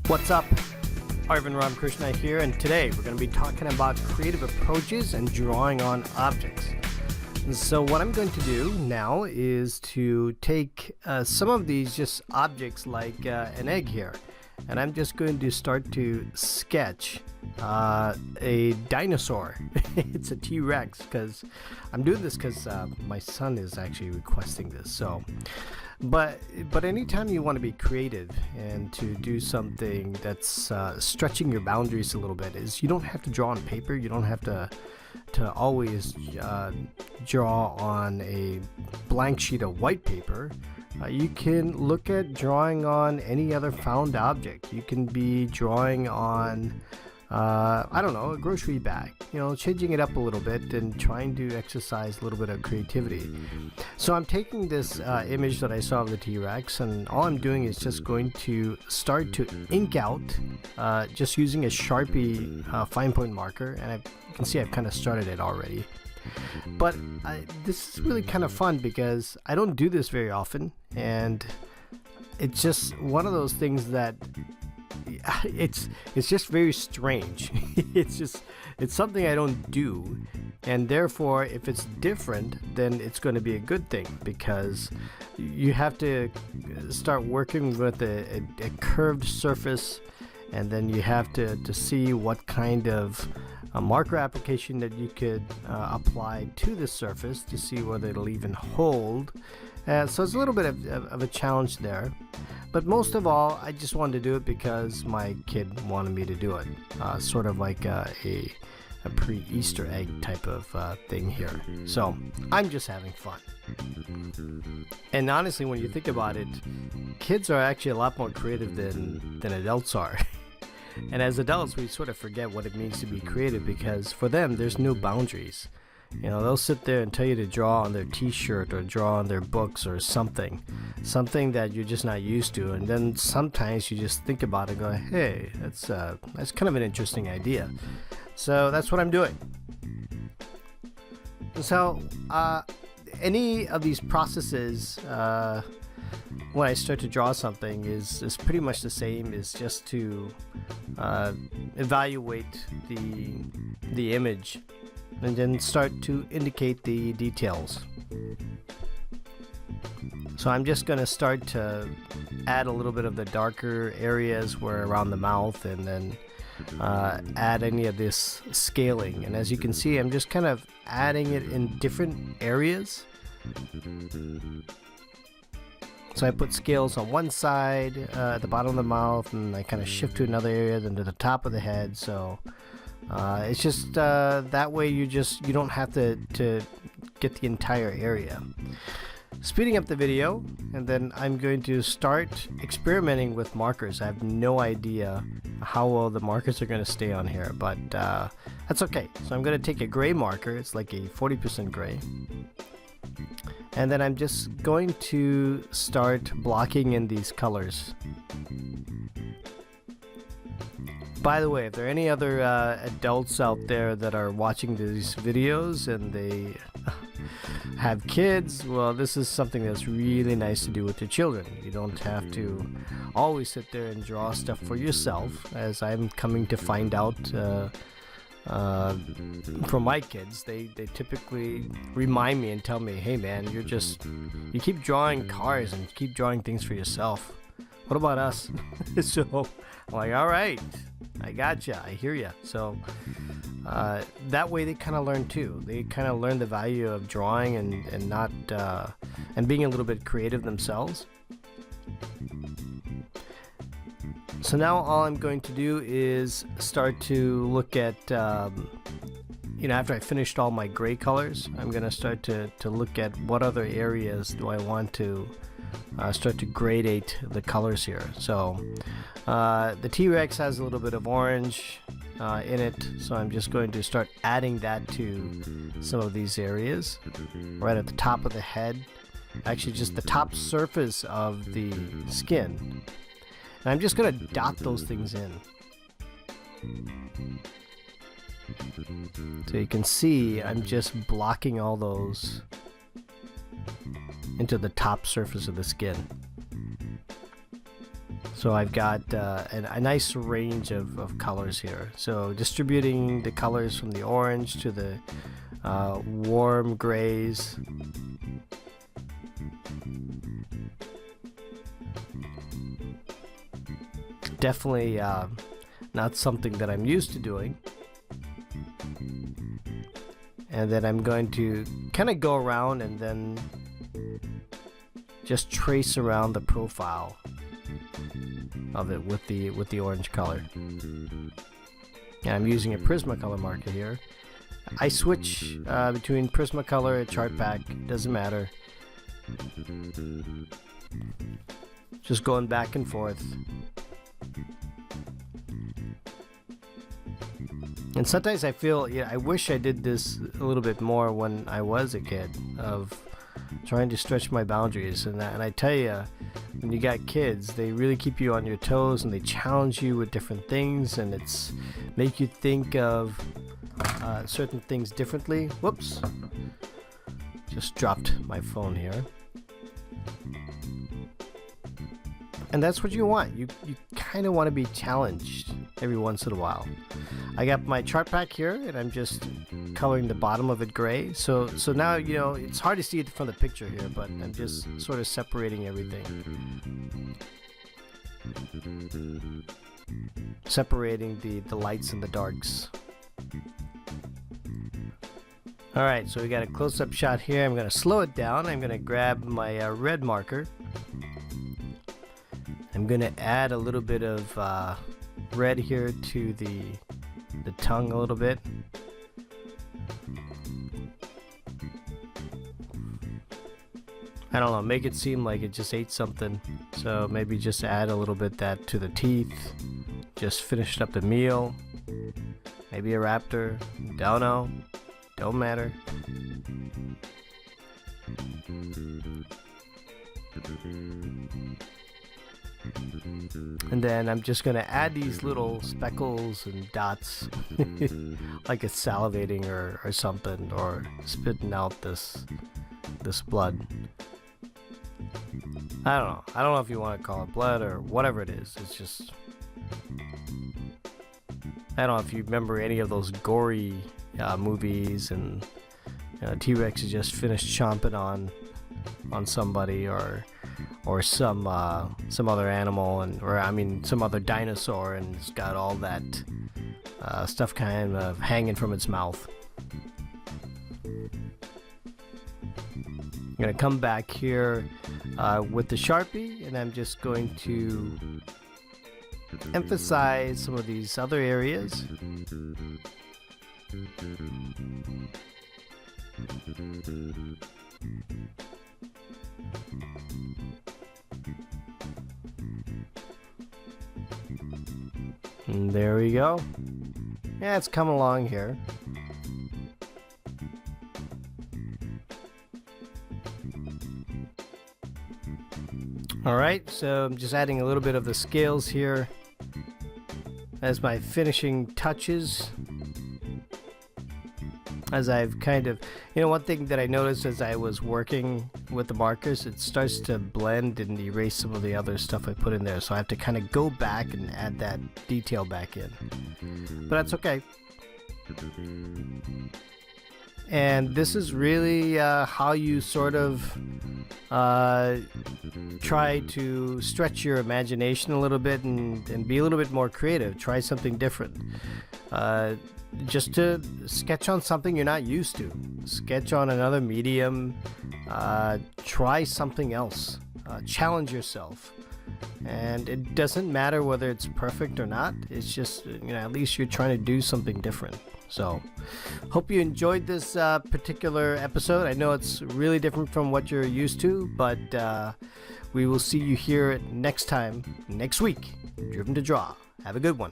What's up? Arvind Ramakrishna here, and today we're going to be talking about creative approaches and drawing on objects. And so what I'm going to do now is to take some of these just objects like an egg here, and I'm just going to start to sketch a dinosaur. It's a T-Rex, because I'm doing this because my son is actually requesting this. So but anytime you want to be creative and to do something that's stretching your boundaries a little bit, is you don't have to draw on paper. You don't have to always draw on a blank sheet of white paper. You can look at drawing on any other found object. You can be drawing on I don't know, a grocery bag, changing it up a little bit and trying to exercise a little bit of creativity. So I'm taking this image that I saw of the T-Rex, and all I'm doing is just going to start to ink out just using a Sharpie fine point marker, and you can see I've kind of started it already. But this is really kind of fun because I don't do this very often, and it's just one of those things that it's just very strange. it's something I don't do, and therefore if it's different, then it's going to be a good thing, because you have to start working with a curved surface, and then you have to see what kind of a marker application that you could apply to the surface to see whether it'll even hold. So it's a little bit of a challenge there, but most of all, I just wanted to do it because my kid wanted me to do it, sort of like a pre-Easter egg type of thing here. So I'm just having fun. And honestly, when you think about it, kids are actually a lot more creative than adults are. And as adults, we sort of forget what it means to be creative, because for them, there's no boundaries. They'll sit there and tell you to draw on their t-shirt or draw on their books or something that you're just not used to, and then sometimes you just think about it and go, hey, that's kind of an interesting idea. So that's what I'm doing. So any of these processes, when I start to draw something, is pretty much the same. Is just to evaluate the image and then start to indicate the details. So I'm just going to start to add a little bit of the darker areas where around the mouth, and then add any of this scaling. And as you can see, I'm just kind of adding it in different areas. So I put scales on one side at the bottom of the mouth, and I kind of shift to another area, then to the top of the head. So it's just that way you don't have to get the entire area. Speeding up the video, and then I'm going to start experimenting with markers. I have no idea how well the markers are going to stay on here, but that's okay. So I'm going to take a gray marker. It's like a 40% gray. And then I'm just going to start blocking in these colors. By the way, if there are any other adults out there that are watching these videos and they have kids, well, this is something that's really nice to do with your children. You don't have to always sit there and draw stuff for yourself, as I'm coming to find out from my kids. They typically remind me and tell me, hey man, you keep drawing cars and keep drawing things for yourself. What about us? So I'm like, all right, I gotcha, I hear ya. So that way they kind of learn too. They kind of learn the value of drawing and not and being a little bit creative themselves. So now all I'm going to do is start to look at after I finished all my gray colors, I'm going to start to look at what other areas do I want to start to gradate the colors here. So the T-Rex has a little bit of orange in it, so I'm just going to start adding that to some of these areas right at the top of the head, actually just the top surface of the skin. And I'm just going to dot those things in. So you can see I'm just blocking all those into the top surface of the skin. So I've got a nice range of colors here. So distributing the colors from the orange to the warm grays. Definitely not something that I'm used to doing. And then I'm going to kind of go around and then just trace around the profile of it with the orange color. And I'm using a Prismacolor marker here. I switch between Prismacolor and Chartpak, doesn't matter. Just going back and forth. And sometimes I feel, I wish I did this a little bit more when I was a kid, of trying to stretch my boundaries. And I tell you, when you got kids, they really keep you on your toes and they challenge you with different things, and it's make you think of certain things differently. Whoops, just dropped my phone here. And that's what you want. You kind of want to be challenged every once in a while. I got my Chartpak here, and I'm just coloring the bottom of it gray. So now, it's hard to see it from the picture here, but I'm just sort of separating everything. Separating the lights and the darks. Alright, so we got a close-up shot here. I'm going to slow it down. I'm going to grab my red marker. I'm going to add a little bit of red here to the tongue a little bit. I don't know, make it seem like it just ate something. So maybe just add a little bit that to the teeth. Just finished up the meal. Maybe a raptor. Don't know. Don't matter. And then I'm just gonna add these little speckles and dots like it's salivating or something, or spitting out this blood. I don't know if you want to call it blood or whatever it is. It's just, I don't know if you remember any of those gory movies, and T-Rex is just finished chomping on somebody, or some other animal, or some other dinosaur, and it's got all that stuff kind of hanging from its mouth. I'm gonna come back here with the Sharpie, and I'm just going to emphasize some of these other areas. And there we go. Yeah, it's coming along here. Alright, so I'm just adding a little bit of the scales here as my finishing touches. As I've kind of, one thing that I noticed as I was working with the markers, it starts to blend and erase some of the other stuff I put in there. So I have to kind of go back and add that detail back in. But that's okay. And this is really how you sort of try to stretch your imagination a little bit and be a little bit more creative. Try something different. Just to sketch on something you're not used to. Sketch on another medium. Try something else. Challenge yourself. And it doesn't matter whether it's perfect or not. It's just, at least you're trying to do something different. So, hope you enjoyed this particular episode. I know it's really different from what you're used to, but we will see you here next time, next week. Driven to Draw. Have a good one.